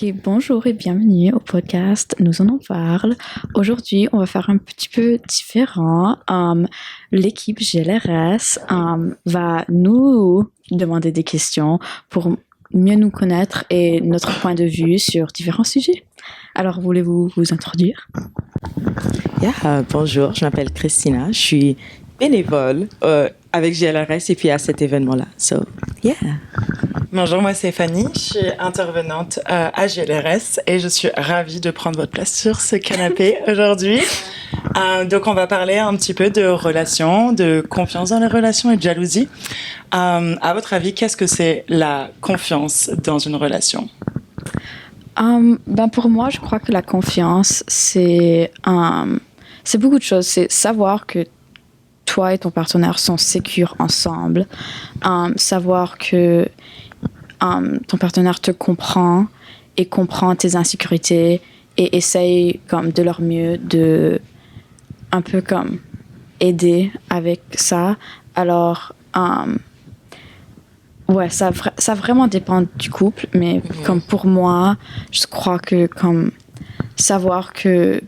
Ok, bonjour et bienvenue au podcast Nous en parle. Aujourd'hui, on va faire un petit peu différent. L'équipe GLRS va nous demander des questions pour mieux nous connaître et notre point de vue sur différents sujets. Alors, voulez-vous vous introduire? Bonjour, je m'appelle Christina, je suis bénévole avec GLRS et puis à cet événement-là. Bonjour, moi c'est Fanny, je suis intervenante à GLRS et je suis ravie de prendre votre place sur ce canapé aujourd'hui. Donc on va parler un petit peu de relations, de confiance dans les relations et de jalousie. À votre avis, qu'est-ce que c'est la confiance dans une relation? Pour moi, je crois que la confiance, c'est beaucoup de choses. C'est savoir que toi et ton partenaire sont sécures ensemble. Savoir que ton partenaire te comprend et comprend tes insécurités et essaye comme de leur mieux de un peu comme aider avec ça. Alors, ouais, ça vraiment dépend du couple, mais comme pour moi, je crois que comme savoir que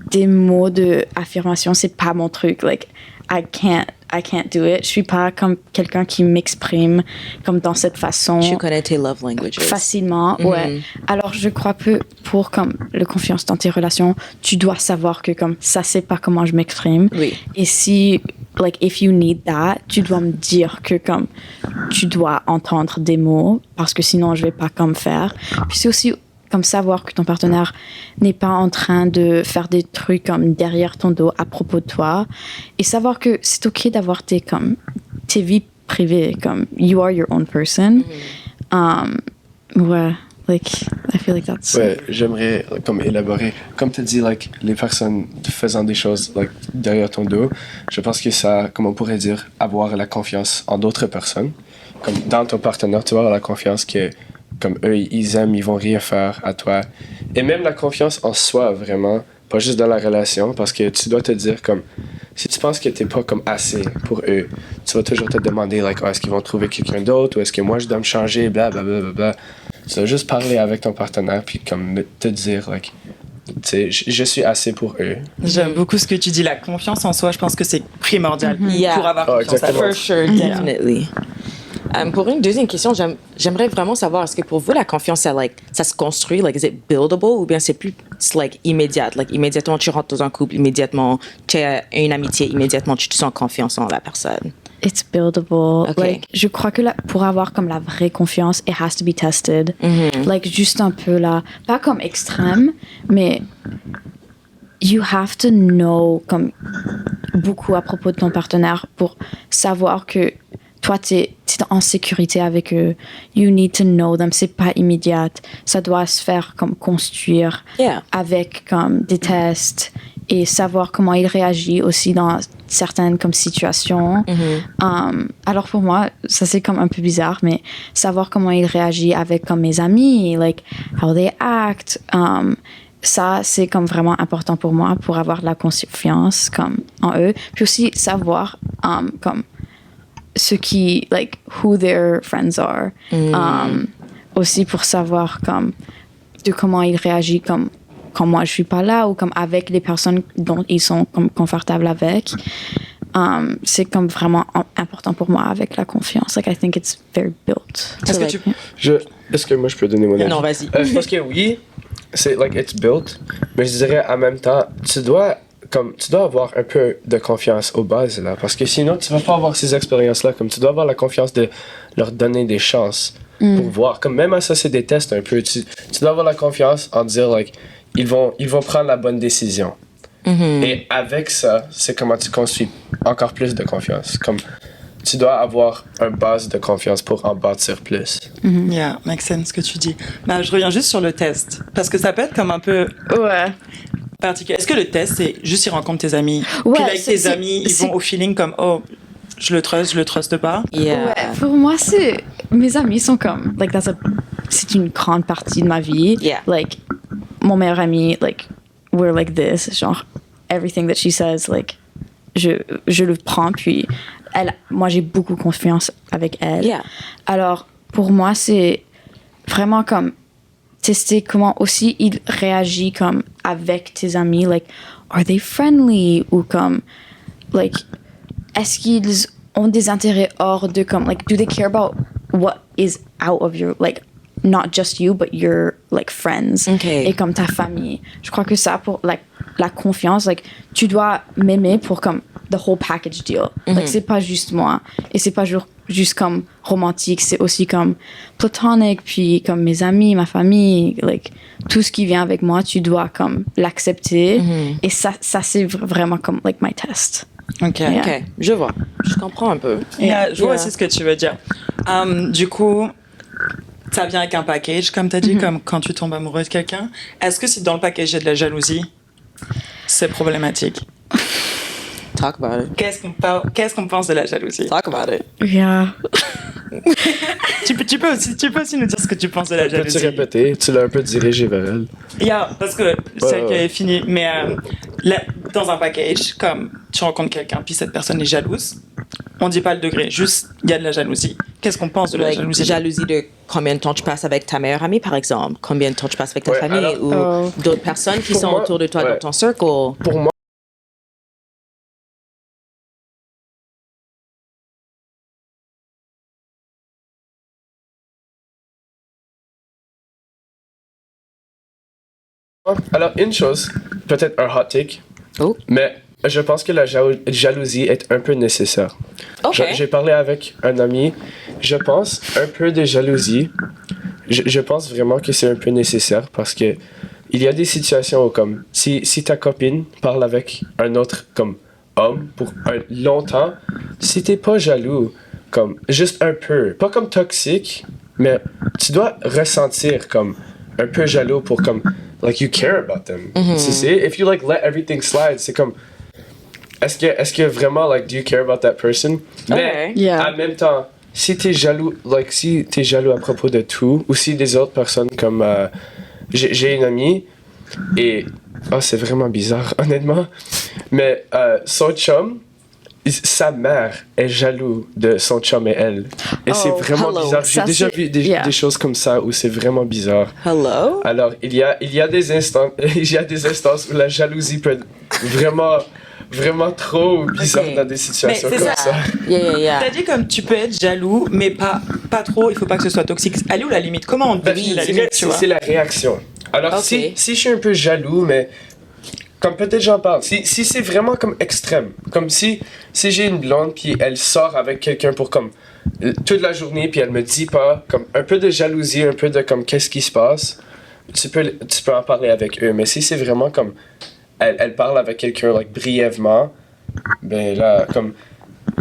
des mots de affirmation, c'est pas mon truc. Like, I can't do it. Je suis pas comme quelqu'un qui m'exprime comme dans cette façon. Tu connais tes love languages. Facilement, ouais. Alors, je crois que pour comme la confiance dans tes relations, tu dois savoir que comme ça, c'est pas comment je m'exprime. Oui. Et si, like, if you need that, tu dois me dire que comme tu dois entendre des mots parce que sinon, je vais pas comme faire. Puis c'est aussi comme savoir que ton partenaire n'est pas en train de faire des trucs comme derrière ton dos à propos de toi et savoir que c'est ok d'avoir tes vies privées, comme you are your own person. Ouais, like I feel like that's. Ouais, j'aimerais comme élaborer, comme tu dis, like les personnes faisant des choses like derrière ton dos. Je pense que ça, comme on pourrait dire, avoir la confiance en d'autres personnes, comme dans ton partenaire, tu vas avoir la confiance que comme eux, ils aiment, ils vont rien faire à toi. Et même la confiance en soi, vraiment, pas juste dans la relation, parce que tu dois te dire, comme, si tu penses que t'es pas comme assez pour eux, tu vas toujours te demander, like, est-ce qu'ils vont trouver quelqu'un d'autre, ou est-ce que moi je dois me changer, blablabla. Tu dois juste parler avec ton partenaire, puis comme te dire, like, tu sais, je suis assez pour eux. J'aime beaucoup ce que tu dis, la confiance en soi, je pense que c'est primordial pour avoir confiance à For sure, definitely. Pour une deuxième question, j'aimerais vraiment savoir, est-ce que pour vous, la confiance, ça se construit, like, is it buildable, ou bien c'est plus, like, immédiat, like, immédiatement tu rentres dans un couple, immédiatement tu as une amitié, immédiatement tu te sens confiance en la personne? It's buildable. Okay. Like, je crois que pour avoir comme la vraie confiance, it has to be tested. Like, juste un peu là, pas comme extrême, mais you have to know comme beaucoup à propos de ton partenaire pour savoir que toi, t'es en sécurité avec eux. You need to know them. C'est pas immédiat. Ça doit se faire comme construire avec comme des tests et savoir comment il réagit aussi dans certaines comme situations. Alors pour moi, ça c'est comme un peu bizarre, mais savoir comment il réagit avec comme mes amis, like how they act. Ça, c'est comme vraiment important pour moi pour avoir de la confiance comme en eux. Puis aussi savoir comme ce qui, like, who their friends are. Aussi pour savoir comme de comment ils réagissent comme quand moi je suis pas là ou comme avec les personnes dont ils sont comme confortables avec. C'est comme vraiment important pour moi avec la confiance. Like, I think it's very built. Est-ce que moi je peux donner mon avis? Non, vas-y. Je pense que oui, c'est like it's built, mais je dirais en même temps, tu dois avoir un peu de confiance aux bases, là, parce que sinon, tu vas pas avoir ces expériences-là. Comme tu dois avoir la confiance de leur donner des chances pour voir. Comme même à ça, c'est des tests un peu. Tu dois avoir la confiance en dire, like, ils vont prendre la bonne décision. Et avec ça, c'est comment tu construis encore plus de confiance. Comme tu dois avoir une base de confiance pour en bâtir plus. Yeah, makes sense ce que tu dis. Bah, je reviens juste sur le test, parce que ça peut être comme un peu... Ouais. Est-ce que le test, c'est juste ils rencontrent tes amis, puis là, avec tes amis, ils vont au feeling comme, oh, je le truste pas? Ouais, pour moi, mes amis sont comme, like, c'est une grande partie de ma vie. Like, mon meilleur ami, like, we're like this, genre, everything that she says, like, je le prends, puis moi, j'ai beaucoup confiance avec elle. Alors, pour moi, c'est vraiment comme tester comment aussi il réagit comme avec tes amis, like are they friendly ou comme like est-ce qu'ils ont des intérêts hors de comme like do they care about what is out of your like not just you but your like friends et comme ta famille. Je crois que ça pour like la confiance, like tu dois m'aimer pour comme the whole package deal. Like c'est pas juste moi et c'est pas juste comme romantique, c'est aussi comme platonique, puis comme mes amis, ma famille, like tout ce qui vient avec moi, tu dois comme l'accepter et ça c'est vraiment comme like my test. Ok. Yeah. Ok, je vois. Je comprends un peu. Je vois aussi ce que tu veux dire. Du coup, ça vient avec un package, comme tu as dit, comme quand tu tombes amoureux de quelqu'un. Est-ce que si dans le package il y a de la jalousie, c'est problématique? Talk about it. Qu'est-ce qu'on pense de la jalousie? Talk about it. Yeah. tu peux aussi nous dire ce que tu penses de la jalousie. Peux-tu répéter? Tu l'as un peu dirigé vers elle. Parce que c'est qui est fini. Mais dans un package, comme tu rencontres quelqu'un, puis cette personne est jalouse, on dit pas le degré, juste il y a de la jalousie. Qu'est-ce qu'on pense de la jalousie? Jalousie de combien de temps tu passes avec ta meilleure amie, par exemple, combien de temps tu passes avec ta famille, alors, ou d'autres personnes qui pour sont moi, autour de toi dans ton cercle. Pour moi, alors une chose, peut-être un hot take, mais je pense que la jalousie est un peu nécessaire. J'ai parlé avec un ami, je pense un peu de jalousie, je pense vraiment que c'est un peu nécessaire parce que il y a des situations où comme si ta copine parle avec un autre comme homme pour longtemps, si t'es pas jaloux, comme juste un peu, pas comme toxique, mais tu dois ressentir comme un peu jaloux pour comme like you care about them. C'est if you like let everything slide, c'est comme est-ce que vraiment like do you care about that person? Mais en même temps, si t'es jaloux à propos de tout, ou si des autres personnes comme j'ai une amie et c'est vraiment bizarre honnêtement, mais son chum, sa mère est jaloux de son chum et elle. Et c'est vraiment bizarre. J'ai déjà vu des choses comme ça où c'est vraiment bizarre. Alors, il y a des instances où la jalousie peut être vraiment trop bizarre dans des situations comme ça. T'as dit comme tu peux être jaloux, mais pas trop, il faut pas que ce soit toxique. Elle est où la limite? Comment on définit la limite, tu vois? C'est la réaction. Alors, si je suis un peu jaloux, mais comme peut-être j'en parle, si c'est vraiment comme extrême, comme si j'ai une blonde puis elle sort avec quelqu'un pour comme toute la journée puis elle me dit pas, comme un peu de jalousie, un peu de comme qu'est-ce qui se passe, tu peux en parler avec eux, mais si c'est vraiment comme elle parle avec quelqu'un like brièvement, ben là comme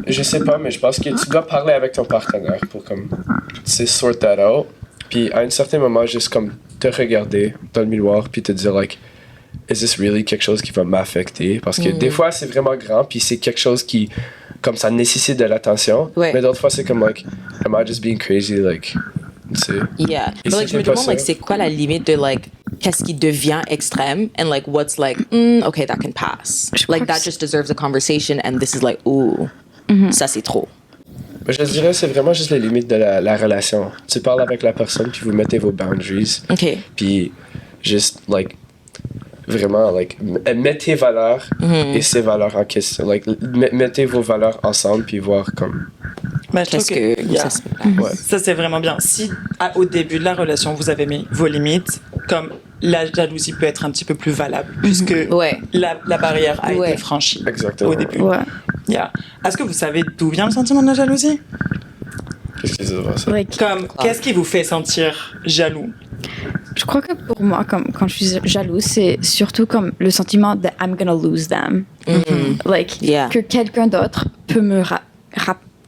je sais pas, mais je pense que tu dois parler avec ton partenaire pour comme sort that out, puis à un certain moment juste comme te regarder dans le miroir puis te dire like is this really quelque chose qui va m'affecter? Parce que des fois, c'est vraiment grand, puis c'est quelque chose qui, comme ça nécessite de l'attention. Mais d'autres fois, c'est comme, like, am I just being crazy? Like, tu sais. Yeah. Mais like, je me demande, like, c'est quoi la limite de, like, qu'est-ce qui devient extrême? And, like, what's, like, okay, that can pass. Like, that just deserves a conversation, and this is, like, ooh, ça, c'est trop. Je dirais c'est vraiment juste les limites de la relation. Tu parles avec la personne, puis vous mettez vos boundaries. Puis, juste, like, vraiment, like, mettez valeurs et ces valeurs en question. Like, mettez vos valeurs ensemble puis voir comme. Qu'est-ce que ça c'est vraiment bien. Si au début de la relation vous avez mis vos limites, comme la jalousie peut être un petit peu plus valable puisque la barrière a été franchie au début. Est-ce que vous savez d'où vient le sentiment de la jalousie? Qu'est-ce que ça veut dire? Comme qu'est-ce qui vous fait sentir jaloux? Je crois que pour moi, comme quand je suis jalouse, c'est surtout comme le sentiment de I'm gonna lose them. Like, que quelqu'un d'autre peut me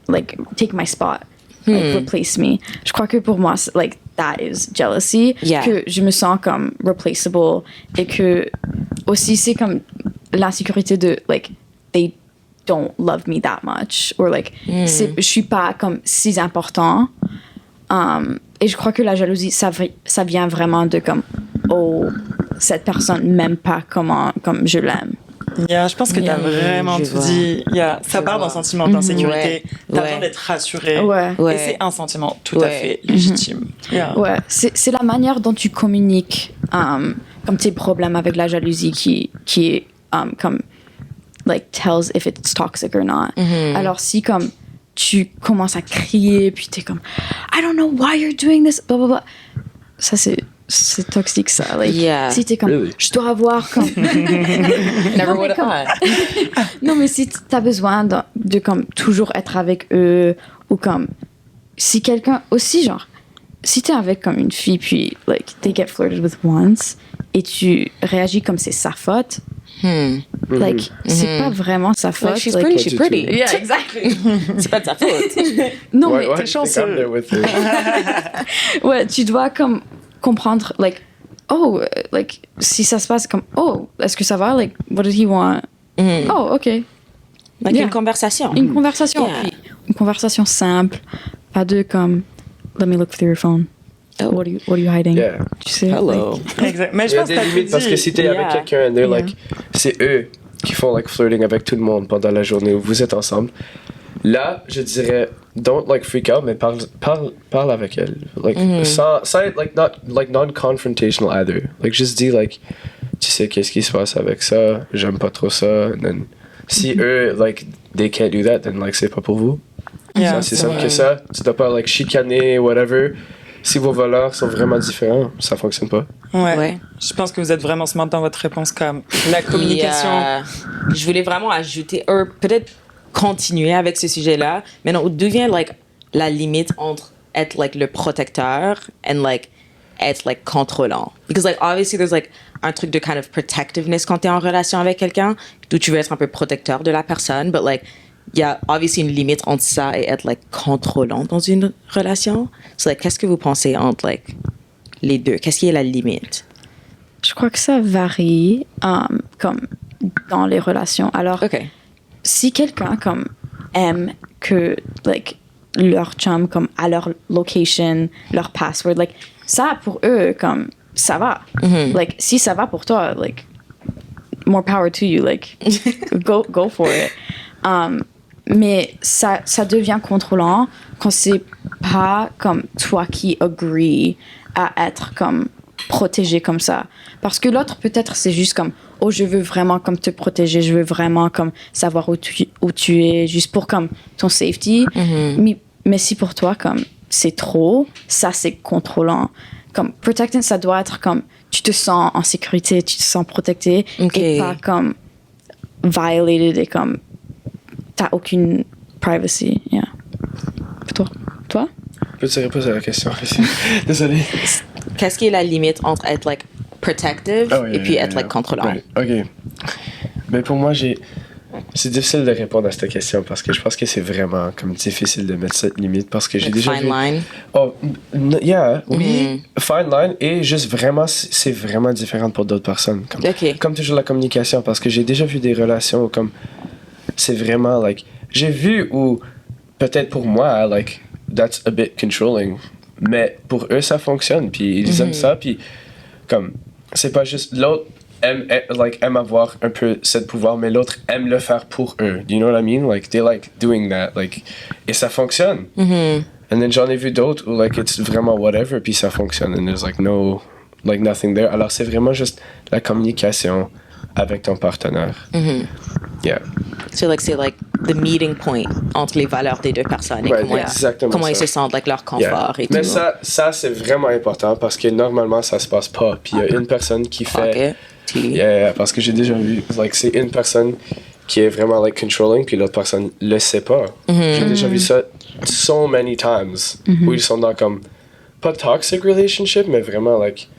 like, take my spot, like, replace me. Je crois que pour moi, like, that is jealousy. Que je me sens comme replaceable. Et que aussi, c'est comme l'insécurité de, like, they don't love me that much. Or, like, je suis pas comme si important. Et je crois que la jalousie, ça vient vraiment de comme, oh, cette personne m'aime pas comme je l'aime. Yeah, je pense que tu as vraiment je tout vois. dit. Ça part d'un sentiment d'insécurité. Tu as besoin d'être rassuré. Ouais. Et c'est un sentiment tout à fait légitime. Yeah. Ouais, c'est la manière dont tu communiques comme tes problèmes avec la jalousie qui est comme like tells if it's toxic or not. Alors si comme tu commences à crier puis t'es comme I don't know why you're doing this blah blah blah, ça c'est toxique ça. Like, si t'es comme Really? je dois avoir comme Never would have thought. non mais si t'as besoin de comme toujours être avec eux ou comme si quelqu'un aussi genre si t'es avec comme une fille puis like they get flirted with once et tu réagis comme c'est sa faute like c'est pas vraiment sa faute. Like, she's like, pretty, she's pretty. yeah exactly. C'est pas de sa faute. Non Why mais do you t'es think chanceux. I'm there with her? Ouais, tu dois comme comprendre like oh like si ça se passe comme oh est-ce que ça va like what did he want. Oh ok. Like Yeah. une conversation. Une conversation. Yeah. Puis, une conversation simple. Pas de comme, let me look through your phone. Oh. What are you hiding? Yeah. Tu sais. Hello. Exact. Mais Il je y a pense que des t'as limites tout parce que dit. si t'es avec quelqu'un, and they're like, c'est eux qui font like flirting avec tout le monde pendant la journée où vous êtes ensemble. Là, je dirais, don't like freak out, mais parle avec elle. Like, sans être like not like non-confrontational either. Like, juste dis like, tu sais qu'est-ce qui se passe avec ça, j'aime pas trop ça. And then, si eux, like, they can't do that, then like, c'est pas pour vous. Yeah, Ça, c'est simple que ça. Tu dois pas like chicaner, whatever. Si vos valeurs sont vraiment différents, ça fonctionne pas. Ouais. Je pense que vous êtes vraiment smart dans votre réponse comme la communication. Je voulais vraiment ajouter, ou peut-être continuer avec ce sujet-là, mais non, d'où vient like la limite entre être like le protecteur and like être like contrôlant? Because like obviously there's like un truc de kind of protectiveness quand t'es en relation avec quelqu'un, d'où tu veux être un peu protecteur de la personne, but like il y a obviously une limite entre ça et être like contrôlant dans une relation. So like qu'est-ce que vous pensez entre like les deux? Qu'est-ce qui est la limite? Je crois que ça varie comme dans les relations. Alors, OK. si quelqu'un comme aime que like leur chum comme à leur location, leur password, like ça pour eux comme ça va. Like si ça va pour toi, like more power to you, like go for it. Mais ça devient contrôlant quand c'est pas comme toi qui agree à être comme protégé comme ça. Parce que l'autre, peut-être, c'est juste comme, oh, je veux vraiment comme te protéger, je veux vraiment comme savoir où tu es, juste pour comme ton safety. Mais si pour toi, comme, c'est trop, ça, c'est contrôlant. Comme, protecting, ça doit être comme, tu te sens en sécurité, tu te sens protecté, et pas comme violated et comme, t'as aucune privacy. Yeah. Toi? Peux-tu répondre à la question? Désolé. Qu'est-ce qui est la limite entre être like protective et puis être like contrôlant? Right. OK. Mais pour moi, c'est difficile de répondre à cette question parce que je pense que c'est vraiment comme difficile de mettre cette limite parce que j'ai Like déjà fine vu... line. Oh, oui, fine line et juste vraiment, c'est vraiment différent pour d'autres personnes. Comme toujours la communication parce que j'ai déjà vu des relations où comme c'est vraiment like j'ai vu où peut-être pour moi like that's a bit controlling mais pour eux ça fonctionne puis ils aiment ça puis comme c'est pas juste l'autre aime avoir un peu ce pouvoir mais l'autre aime le faire pour eux, you know what I mean, like they like doing that like et ça fonctionne. And then j'en ai vu d'autres où like it's vraiment whatever puis ça fonctionne and there's like no like nothing there. Alors c'est vraiment juste la communication avec ton partenaire. Yeah. So like c'est like the meeting point entre les valeurs des deux personnes et comment ils se sentent, like leur confort et tout. Mais ça c'est vraiment important parce que normalement ça se passe pas. Puis il y a une personne qui fait. Parce que j'ai déjà vu, like c'est une personne qui est vraiment like controlling puis l'autre personne le sait pas. J'ai déjà vu ça so many times où ils sont dans comme pas toxic relationship mais vraiment like.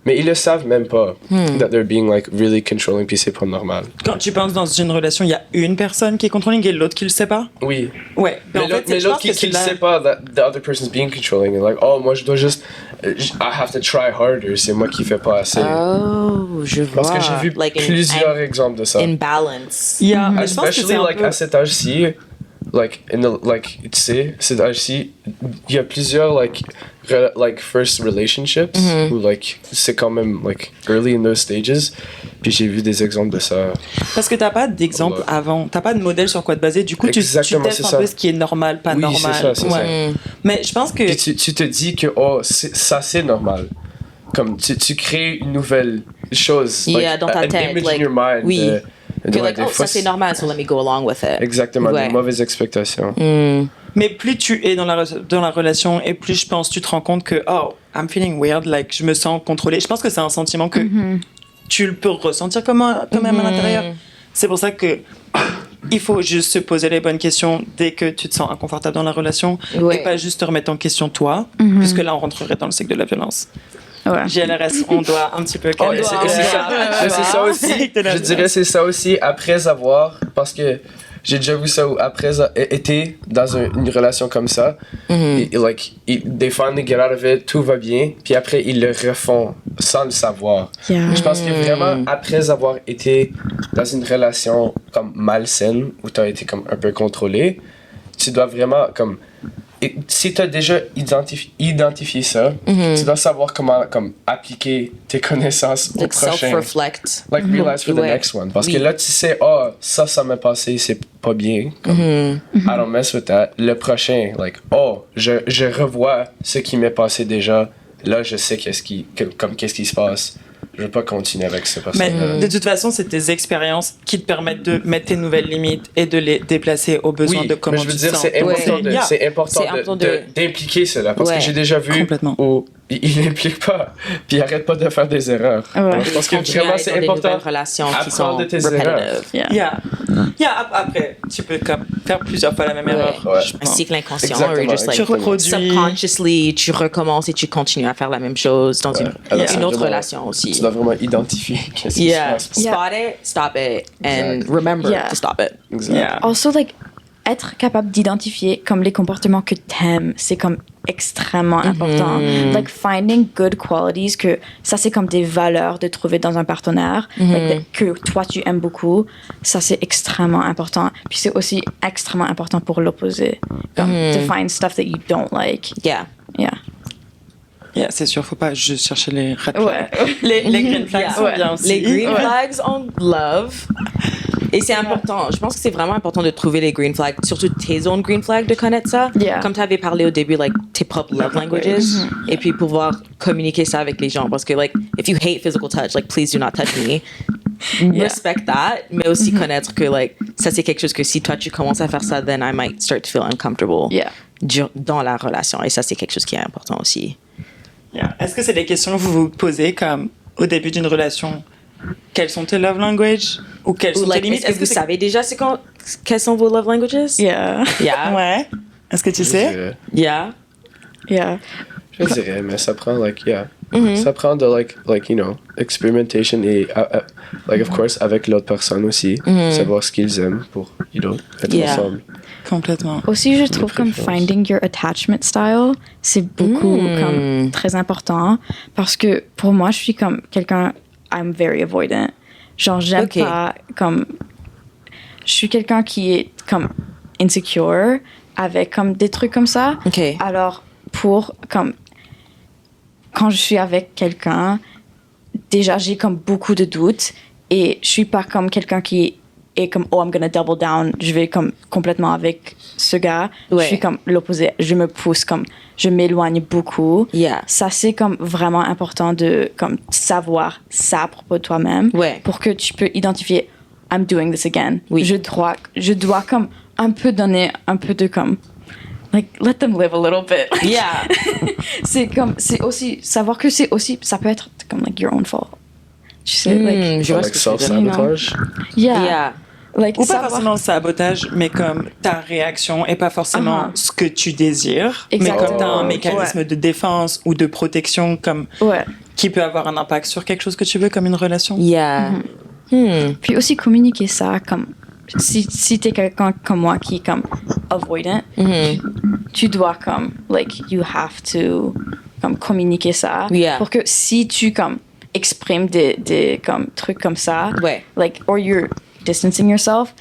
Mais ils le savent même pas that they're being like really controlling puis c'est pas normal. Quand tu penses dans une relation, il y a une personne qui est controlling et l'autre qui le sait pas? Oui. Ouais. Mais l'autre qui le sait pas that the other person's being controlling and like oh moi je dois juste I have to try harder, c'est moi qui fais pas assez. Oh, je vois. Parce que j'ai vu like plusieurs exemples de ça. Imbalance. Yeah, mais je pense que Especially c'est un like peu... à cet âge-ci like tu sais, c'est aussi il y a plusieurs like first relationships où like c'est quand même like early in those stages, puis j'ai vu des exemples de ça. Parce que t'as pas d'exemple avant, t'as pas de modèle sur quoi te baser, du coup tu testes un peu ce qui est normal, pas normal. C'est ça. Mais je pense que... Puis tu te dis que ça c'est normal. Comme tu crées une nouvelle chose. Dans ta tête. Image in your mind. Oui. Que ouais, ça c'est normal, so let me go along with it. Exactement, des mauvaises expectations. Mais plus tu es dans la relation et plus je pense tu te rends compte que I'm feeling weird, like je me sens contrôlée. Je pense que c'est un sentiment que tu le peux ressentir toi-même à l'intérieur. C'est pour ça que il faut juste se poser les bonnes questions dès que tu te sens inconfortable dans la relation et pas juste te remettre en question toi, puisque là on rentrerait dans le cycle de la violence. Ouais. GLRS, on doit un petit peu calmer. C'est ça aussi. Je dirais c'est ça aussi après avoir, parce que j'ai déjà vu ça où après été dans une relation comme ça, they finally get out of it, tout va bien, puis après ils le refont sans le savoir. Je pense que vraiment après avoir été dans une relation comme malsaine où tu as été comme un peu contrôlé, tu dois vraiment comme si tu as déjà identifié ça, tu dois savoir comment comme appliquer tes connaissances au prochain. Self-reflect. Like realize for the next one. Parce que là, tu sais, ça m'est passé, c'est pas bien. Comme, I don't mess with that. Le prochain, je revois ce qui m'est passé déjà. Là, je sais qu'est-ce qui se passe. Je veux pas continuer avec ça. Mais de toute façon, c'est tes expériences qui te permettent de mettre tes nouvelles limites et de les déplacer aux besoins de comment tu te sens. C'est important d'impliquer cela. Parce que j'ai déjà vu où il n'implique pas. Puis il arrête pas de faire des erreurs. Je pense que vraiment, c'est important d'apprendre de tes erreurs. Après, tu peux faire plusieurs fois la même erreur. Un cycle inconscient. Tu reproduis. Subconsciously, tu recommences et tu continues à faire la même chose dans une autre relation aussi. Tu dois vraiment identifier qu'est-ce qui se passe. Spot it, stop it, and remember to stop it. Also, être capable d'identifier comme les comportements que t'aimes, c'est comme extrêmement important. Like finding good qualities, que ça c'est comme des valeurs de trouver dans un partenaire, que toi tu aimes beaucoup, ça c'est extrêmement important. Puis c'est aussi extrêmement important pour l'opposé, comme to find stuff that you don't like. C'est sûr, faut pas juste chercher les red flags. Les green flags sont bien aussi. Les green flags, on love. Et c'est important. Je pense que c'est vraiment important de trouver les green flags, surtout tes zones green flags, de connaître ça. Comme tu avais parlé au début, tes propres love languages. Et puis pouvoir communiquer ça avec les gens. Parce que, if you hate physical touch, please do not touch me. Respect that. Mais aussi connaître que, ça c'est quelque chose que si toi tu commences à faire ça, then I might start to feel uncomfortable dans la relation. Et ça c'est quelque chose qui est important aussi. Est-ce que c'est des questions que vous vous posez comme au début d'une relation? Quels sont tes love languages? Ou quelles sont tes limites? Est-ce que vous savez déjà quels sont vos love languages? Ouais. Est-ce que tu sais? Je dirais, mais ça prend, ça prend de, experimentation et, of course, avec l'autre personne aussi, savoir ce qu'ils aiment pour, être ensemble. Complètement. Aussi, je trouve comme finding your attachment style, c'est beaucoup comme très important parce que pour moi, je suis comme quelqu'un, I'm very avoidant. Genre, j'aime pas comme, je suis quelqu'un qui est comme insecure avec comme des trucs comme ça. Alors, quand je suis avec quelqu'un, déjà, j'ai comme beaucoup de doutes et je suis pas comme quelqu'un qui est comme, I'm gonna double down, je vais comme complètement avec ce gars. Je suis comme l'opposé, je me pousse, comme, je m'éloigne beaucoup. Ça, c'est comme vraiment important de comme savoir ça à propos de toi-même pour que tu peux identifier, I'm doing this again. Je dois comme un peu donner un peu de comme, let them live a little bit. C'est aussi savoir que c'est aussi, ça peut être comme your own fault. Tu sais, je vois ce que self-sabotage. Ou pas forcément le sabotage, mais comme ta réaction et pas forcément ce que tu désires, mais comme t'as un mécanisme de défense ou de protection comme qui peut avoir un impact sur quelque chose que tu veux, comme une relation. Puis aussi communiquer ça, comme si t'es quelqu'un comme moi qui est comme avoidant, tu dois comme you have to comme communiquer ça pour que si tu comme exprimes des comme trucs comme ça, or you're distancing yourself,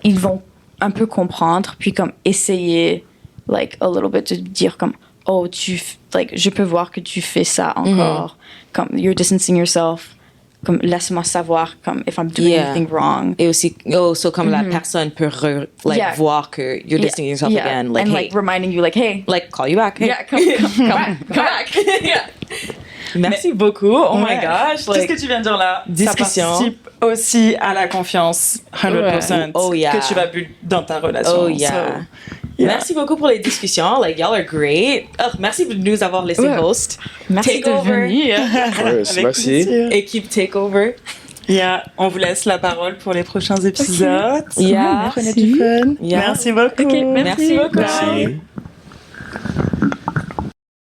ils vont un peu comprendre, puis comme essayer, like, a little bit, de dire comme, oh, like, je peux voir que tu fais ça encore. Comme, you're distancing yourself. Comme, laisse-moi savoir, comme, if I'm doing anything wrong. Et aussi, comme la personne peut voir que you're distancing yourself again. Like, and, hey, like, reminding you, like, hey. like, call you back. Hey. Yeah, come back. Yeah. Merci beaucoup. Oh my gosh. Tout ce que tu viens de dire là, discussion. Ça participe aussi à la confiance, 100%, que tu vas build dans ta relation. Oh yeah. So, merci beaucoup pour les discussions. Like, y'all are great. Oh, merci de nous avoir laissé host. Merci de venir. Merci. Équipe Takeover. On vous laisse la parole pour les prochains épisodes. Prenez du fun. Yeah. Merci beaucoup. Okay, merci beaucoup. Merci.